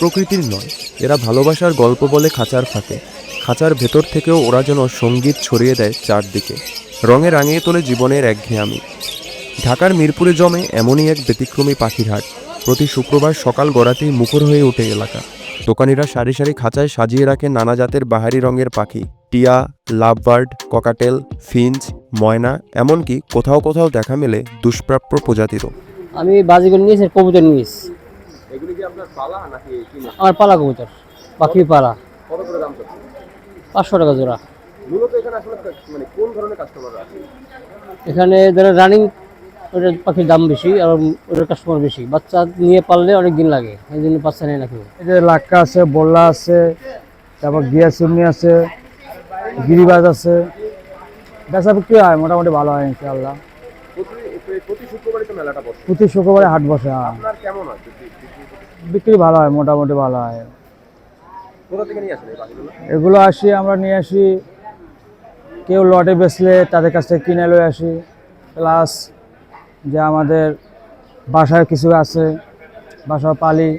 প্রকৃতির নয়, এরা ভালোবাসার গল্প বলে খাঁচার ফাঁকে। খাঁচার ভেতর থেকেও ওরা যেন সঙ্গীত ছড়িয়ে দেয় চারদিকে, রঙে রাঙিয়ে তোলে জীবনের একঘেয়ামি। ঢাকার মিরপুরে জমে এমনই এক ব্যতিক্রমী পাখির হাট। প্রতি শুক্রবার সকাল গড়াতেই মুখর হয়ে ওঠে এলাকা। দোকানিরা সারি সারি খাঁচায় সাজিয়ে রাখে নানা জাতের বাহারি রঙের পাখি, টিয়া, লাভবার্ড, ককাটেল, ফিঞ্চ, ময়না, এমনকি কোথাও কোথাও দেখা মেলে দুষ্প্রাপ্য প্রজাতিরও। আমি বাজিগর নিয়েছি, কবুতর নিয়েছি। এগুলি কি আপনার পালা নাকি কিনা? আমার পালা কবুতর, পাখি পালা। কত করে দাম চাচ্ছেন? 500 টাকা জোড়া। মূলত এখানে আসলে মানে কোন ধরনের কাস্টমার আছে? এখানে যারা রানিং ওটার পাখির দাম বেশি আর ওটার কাস্টমার বেশি। বাচ্চা নিয়ে পারলে অনেক দিন লাগে, এই জন্য বাচ্চা নেয় না কেউ। এই যে লাক্কা আছে, বল্লা আছে, তারপর গিয়া চুমনি আছে, গিরিবাজ আছে। বেচা বিক্রি হয় মোটামুটি ভালো হয় ইনশাআল্লাহ। প্রতি শুক্রবারই তো মেলাটা বসে। প্রতি শুক্রবারে হাট বসে। আপনার কেমন হয় বিক্রি ভালো হয়, মোটামুটি ভালো হয়। কোথা থেকে নিয়ে আসেন এই পাখিগুলো? এগুলো আমরা নিয়ে আসি, কেউ লটে বেচলে তাদের কাছ থেকে কিনে লয়ে আসি। প্লাস যে আমাদের বাসায় কিছু আছে, বাসা পালি,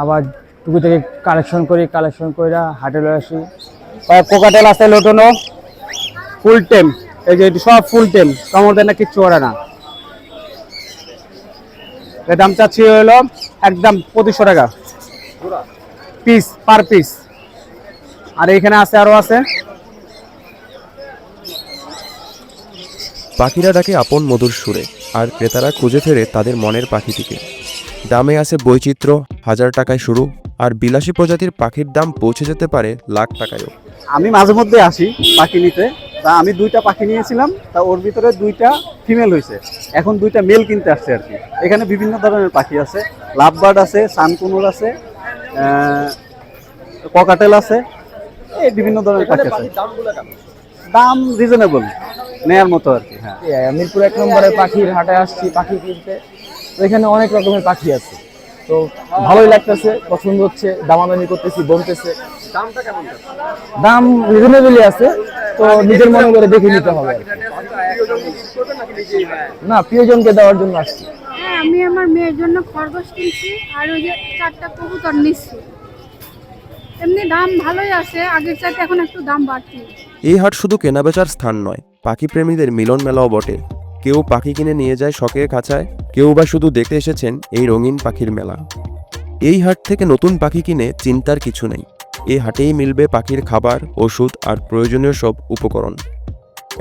আবার টুকু থেকে কালেকশন করে হাটে লয়ে আসি। কোকাটেল আছে লোটনো, ফুল টেম। এই যে এটি সব ফুল টেম, কামড় দেয় না, কিচ্ছু করে না। এর দাম চাচ্ছি হলো একদম 2500 টাকা পিস, পার পিস। আর এখানে আছে, আরো আছে। পাখিরা ডাকে আপন মধুর সুরে, আর ক্রেতারা খুঁজে ফেরে তাদের মনের পাখিটিকে। দামে আছে বৈচিত্র্য, 1000 টাকায় শুরু, আর বিলাসী প্রজাতির পাখির দাম পৌঁছে যেতে পারে লাখ টাকায়ও। আমি মাঝে মধ্যে আসি পাখি নিতে। তা আমি 2টা পাখি নিয়েছিলাম, তা ওর ভিতরে 2টা ফিমেল হয়েছে, এখন 2টা মেল কিনতে আসছে আর কি। এখানে বিভিন্ন ধরনের পাখি আছে, লাভবার্ড আছে, সানকুনুর আছে, ককাটেল আছে, এই বিভিন্ন ধরনের পাখি আছে। দাম রিজনেবল, নেয়ার মতো আর কি। হ্যাঁ, মিরপুর 1 নম্বরের পাখির হাটে আসছি পাখি কিনতে। তো এখানে অনেক রকমের পাখি আছে, তো ভালোই লাগতেছে, পছন্দ হচ্ছে, দামাদামি করতেছি, বলতেছে। দামটা কেমন? দাম রিজনেবলই আছে, তো নিজের মনে করে দেখে নিতে হবে আর কি। না, প্রিয়জনকে দেওয়ার জন্য আসছি। হ্যাঁ, আমি আমার মেয়ের জন্য খরগোশ কিনছি আর ওই যে 4টা কবুতর নিচ্ছি। এমনি দাম ভালোই আছে, আগের চাইতে এখন একটু দাম বাড়তি। এই হাট শুধু কেনাবেচার স্থান নয়, পাখি প্রেমীদের মিলন মেলাও বটে। কেউ পাখি কিনে নিয়ে যায় শখের খাঁচায়, কেউ বা শুধু দেখতে এসেছেন এই রঙিন পাখির মেলা। এই হাট থেকে নতুন পাখি কিনে চিন্তার কিছু নেই। এই হাটেই মিলবে পাখির খাবার, ওষুধ আর প্রয়োজনীয় সব উপকরণ।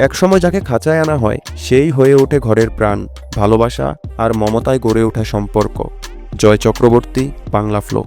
একসময় যাকে খাঁচায় আনা হয় সেই হয়ে ওঠে ঘরের প্রাণ, ভালোবাসা আর মমতায় গড়ে ওঠা সম্পর্ক। জয় চক্রবর্তী, বাংলা ফ্লো।